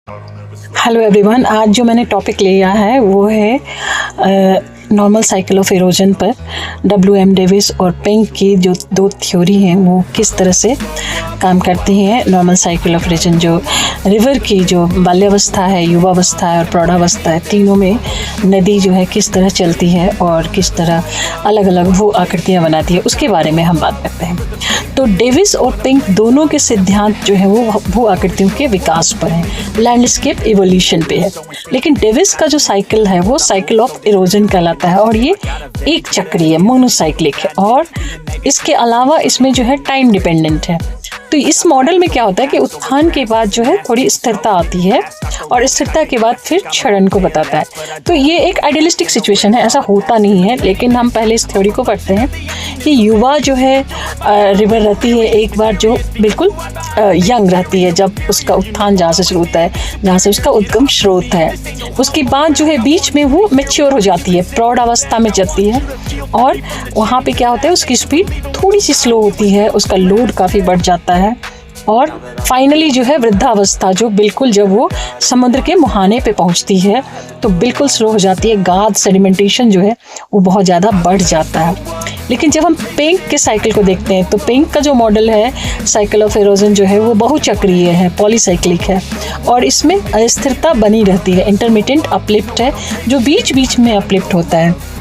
Hello everyone, आज जो मैंने टॉपिक लिया है वो है नॉर्मल साइकिल ऑफ इरोजन पर WM डेविस और पिंक की जो दो थ्योरी हैं वो किस तरह से काम करती हैं। नॉर्मल साइकिल ऑफ इरोजन जो रिवर की जो बाल्यावस्था है, युवावस्था है और प्रौढ़ावस्था है, तीनों में नदी जो है किस तरह चलती है और किस तरह अलग अलग वो आकृतियाँ बनाती है, उसके बारे में हम बात करते हैं। तो डेविस और पिंक दोनों के सिद्धांत जो है वो आकृतियों के विकास पर है, लैंडस्केप इवोल्यूशन पे है। लेकिन डेविस का जो साइकिल है वो साइकिल ऑफ इरोजन कहलाता है और ये एक चक्रीय मोनोसाइक्लिक है और इसके अलावा इसमें जो है टाइम डिपेंडेंट है। तो इस मॉडल में क्या होता है कि उत्थान के बाद जो है थोड़ी स्थिरता आती है और स्थिरता के बाद फिर क्षरण को बताता है। तो ये एक आइडियलिस्टिक सिचुएशन है, ऐसा होता नहीं है। लेकिन हम पहले इस थ्योरी को पढ़ते हैं कि युवा जो है रिवर रहती है एक बार जो बिल्कुल यंग रहती है, जब उसका उत्थान जहाँ से शुरू होता है, जहाँ से उसका उद्गम स्रोत है। उसके बाद जो है बीच में वो मैच्योर हो जाती है, प्रौढ़ अवस्था में जाती है और वहाँ पे क्या होता है, उसकी स्पीड थोड़ी सी स्लो होती है, उसका लोड काफ़ी बढ़ जाता है और फाइनली जो है वृद्धावस्था जो बिल्कुल जब वो समुद्र के मुहाने पे पहुंचती है तो बिल्कुल स्लो हो जाती है। गाद सेडिमेंटेशन जो है वो बहुत ज़्यादा बढ़ जाता है। लेकिन जब हम पिंक के साइकिल को देखते हैं तो पिंक का जो मॉडल है साइकिल ऑफ इरोजन जो है वो बहुचक्रीय है, पॉलीसाइक्लिक है और इसमें अस्थिरता बनी रहती है। इंटरमिटेंट अपलिफ्ट है जो बीच बीच में अपलिफ्ट होता है।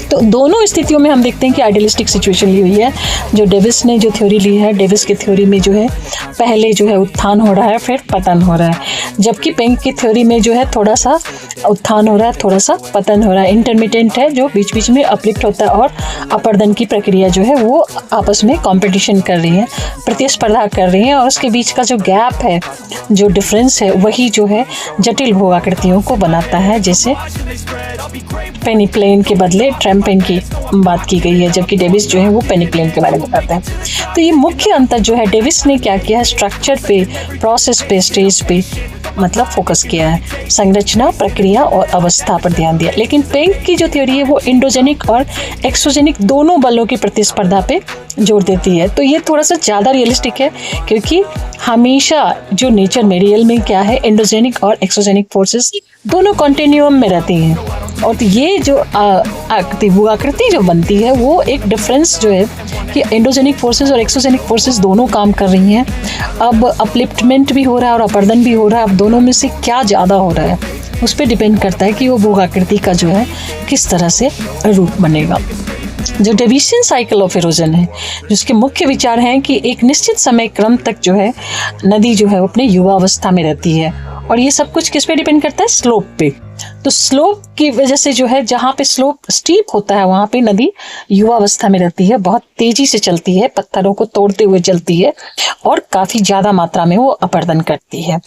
तो दोनों स्थितियों में हम देखते हैं कि आइडियलिस्टिक सिचुएशन ली हुई है। जो डेविस ने जो थ्योरी ली है, डेविस की थ्योरी में जो है पहले जो है उत्थान हो रहा है फिर पतन हो रहा है, जबकि पिंक की थ्योरी में जो है थोड़ा सा उत्थान हो रहा है थोड़ा सा पतन हो रहा है। इंटरमिटेंट है जो बीच बीच में अपलिफ्ट होता है और अपर्दन की प्रक्रिया जो है वो आपस में कॉम्पिटिशन कर रही है, प्रतिस्पर्धा कर रही है और उसके बीच का जो गैप है, जो डिफरेंस है, वही जो है जटिल भू आकृतियों को बनाता है। जैसे पेनिप्लेन के बदले ट्रैम्पेन की बात की गई है, जबकि डेविस जो है वो पेनिप्लेन के बारे में बताता है। तो ये मुख्य अंतर जो है, डेविस ने क्या किया है, स्ट्रक्चर पे, प्रोसेस पे, स्टेज पे मतलब फोकस किया है, संरचना, प्रक्रिया और अवस्था पर ध्यान दिया। लेकिन पिंक की जो थ्योरी है वो इंडोजेनिक और एक्सोजेनिक दोनों बलों की प्रतिस्पर्धा पे जोर देती है। तो ये थोड़ा सा ज़्यादा रियलिस्टिक है क्योंकि हमेशा जो नेचर में रियल में क्या है, इंडोजेनिक और एक्सोजेनिक फोर्सेस दोनों कॉन्टिन्यूम में रहती हैं और तो ये जो आकृति जो बनती है वो एक डिफरेंस जो है कि इंडोजेनिक फोर्सेस और एक्सोजेनिक फोर्सेस दोनों काम कर रही हैं। अब अपलिफ्टमेंट भी हो रहा है और अपर्दन भी हो रहा है। अब दोनों में से क्या ज़्यादा हो रहा है उस पर डिपेंड करता है कि वो भू आकृति का जो है किस तरह से रूप बनेगा। जो डेविसियन साइकिल ऑफ इरोजन है, जिसके मुख्य विचार हैं कि एक निश्चित समय क्रम तक जो है नदी जो है वो अपने युवा अवस्था में रहती है और ये सब कुछ किस पे डिपेंड करता है, स्लोप पे। तो स्लोप की वजह से जो है जहाँ पे स्लोप स्टीप होता है वहाँ पे नदी युवा अवस्था में रहती है, बहुत तेजी से चलती है, पत्थरों को तोड़ते हुए चलती है और काफी ज्यादा मात्रा में वो अपर्दन करती है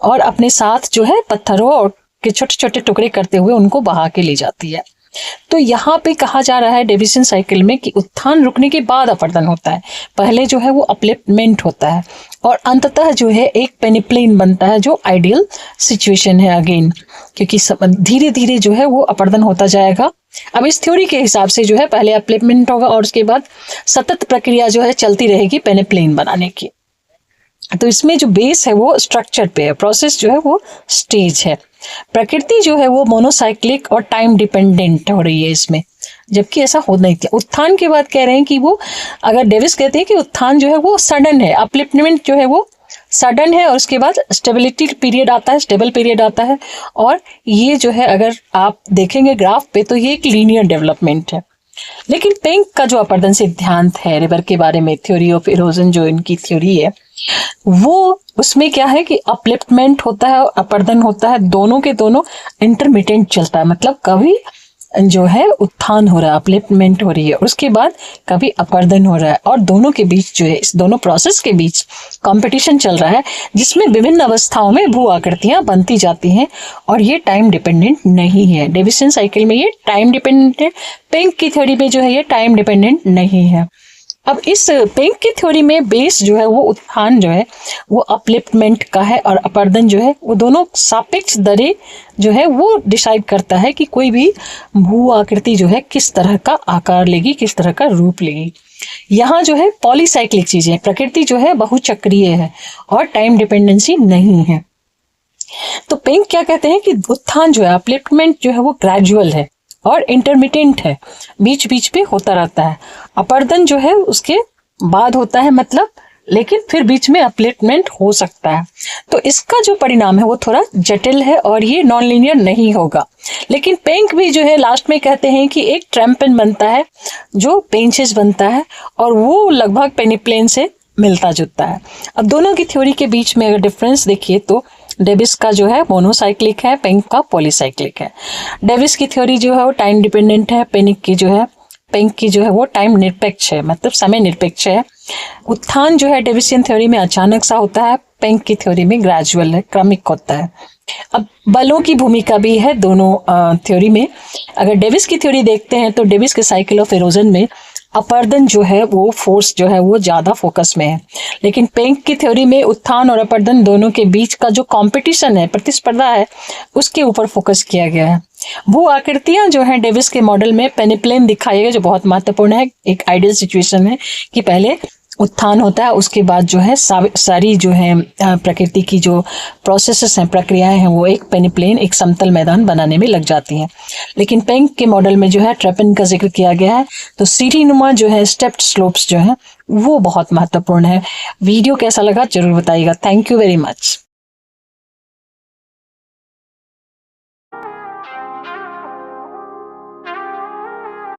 और अपने साथ जो है पत्थरों और के छोटे छोटे टुकड़े करते हुए उनको बहा के ले जाती है। तो यहाँ पे कहा जा रहा है डेविसियन साइकिल में कि उत्थान रुकने के बाद अपर्दन होता है, पहले जो है वो अपलिफ्टमेंट होता है और अंततः जो है एक पेनिप्लेन बनता है जो आइडियल सिचुएशन है अगेन, क्योंकि धीरे धीरे जो है वो अपर्दन होता जाएगा। अब इस थ्योरी के हिसाब से जो है पहले अपलिफ्टमेंट होगा और उसके बाद सतत प्रक्रिया जो है चलती रहेगी पेनिप्लेन बनाने की। तो इसमें जो बेस है वो स्ट्रक्चर पे है, प्रोसेस जो है वो स्टेज है। प्रकृति जो है वो मोनोसाइक्लिक और टाइम डिपेंडेंट हो रही है इसमें, जबकि ऐसा हो नहीं था। उत्थान के बाद कह रहे हैं कि वो, अगर डेविस कहते हैं कि उत्थान जो है वो सडन है, अपलिफ्टमेंट जो है वो सडन है और उसके बाद स्टेबिलिटी पीरियड आता है, स्टेबल पीरियड आता है और ये जो है अगर आप देखेंगे ग्राफ पे तो ये एक लीनियर डेवलपमेंट है। लेकिन पिंक का जो अपर्दन सिद्धांत है रिवर के बारे में, थ्योरी ऑफ इरोजन जो इनकी थ्योरी है, वो उसमें क्या है कि अपलिफ्टमेंट होता है और अपर्दन होता है, दोनों के दोनों इंटरमिटेंट चलता है। मतलब कभी जो है उत्थान हो रहा है, अपलिफ्टमेंट हो रही है, उसके बाद कभी अपर्दन हो रहा है और दोनों के बीच जो है, इस दोनों प्रोसेस के बीच कंपटीशन चल रहा है जिसमें विभिन्न अवस्थाओं में भू आकृतियां बनती जाती हैं और ये टाइम डिपेंडेंट नहीं है। डेविसियन साइकिल में ये टाइम डिपेंडेंट है, पिंक की थ्योरी में जो है ये टाइम डिपेंडेंट नहीं है। अब इस पिंक की थ्योरी में बेस जो है वो उत्थान जो है वो अपलिफ्टमेंट का है और अपर्दन जो है वो दोनों सापेक्ष दरें जो है वो डिसाइड करता है कि कोई भी भू आकृति जो है किस तरह का आकार लेगी, किस तरह का रूप लेगी। यहाँ जो है पॉलीसाइक्लिक चीजें, प्रकृति जो है बहुचक्रीय है और टाइम डिपेंडेंसी नहीं है। तो पेंक क्या कहते हैं कि उत्थान जो है, अपलिफ्टमेंट जो है वो ग्रेजुअल है और इंटरमिटेंट है, बीच बीच पे होता रहता है। अपरदन जो है उसके बाद होता है, मतलब लेकिन फिर बीच में अपलिफ्टमेंट हो सकता है। तो इसका जो परिणाम है वो थोड़ा जटिल है और ये नॉन लीनियर नहीं होगा। लेकिन पेंक भी जो है लास्ट में कहते हैं कि एक ट्रैम्पेन बनता है जो पेंचेस बनता है और वो लगभग पेनिप्लेन से मिलता जुलता है। अब दोनों की थ्योरी के बीच में अगर डिफरेंस देखिए तो डेविस का जो है मोनोसाइक्लिक है, पेंक का पॉलीसाइक्लिक है। डेविस की थ्योरी जो है वो टाइम डिपेंडेंट है, पेंक की जो है वो टाइम निरपेक्ष है, मतलब समय निरपेक्ष है। उत्थान जो है डेविसियन थ्योरी में अचानक सा होता है, पेंक की थ्योरी में ग्रेजुअल है, क्रमिक होता है। अब बलों की भूमिका भी है दोनों थ्योरी में। अगर डेविस की थ्योरी देखते हैं तो डेविस के साइकिल ऑफ इरोजन में अपरदन जो है वो फोर्स जो है वो ज्यादा फोकस में है, लेकिन पेंक की थ्योरी में उत्थान और अपरदन दोनों के बीच का जो कंपटीशन है, प्रतिस्पर्धा है, उसके ऊपर फोकस किया गया है। भू आकृतियां जो है डेविस के मॉडल में पेनिप्लेन दिखाई गई, जो बहुत महत्वपूर्ण है। एक आइडियल सिचुएशन है कि पहले उत्थान होता है, उसके बाद जो है सारी जो है प्रकृति की जो प्रोसेसेस हैं, प्रक्रियाएं हैं, वो एक पेनिप्लेन, एक समतल मैदान बनाने में लग जाती हैं। लेकिन पेंक के मॉडल में जो है ट्रैपेन का जिक्र किया गया है, तो सीढ़ी नुमा जो है स्टेप्ड स्लोप्स जो है वो बहुत महत्वपूर्ण है। वीडियो कैसा लगा जरूर बताइएगा। Thank you very much.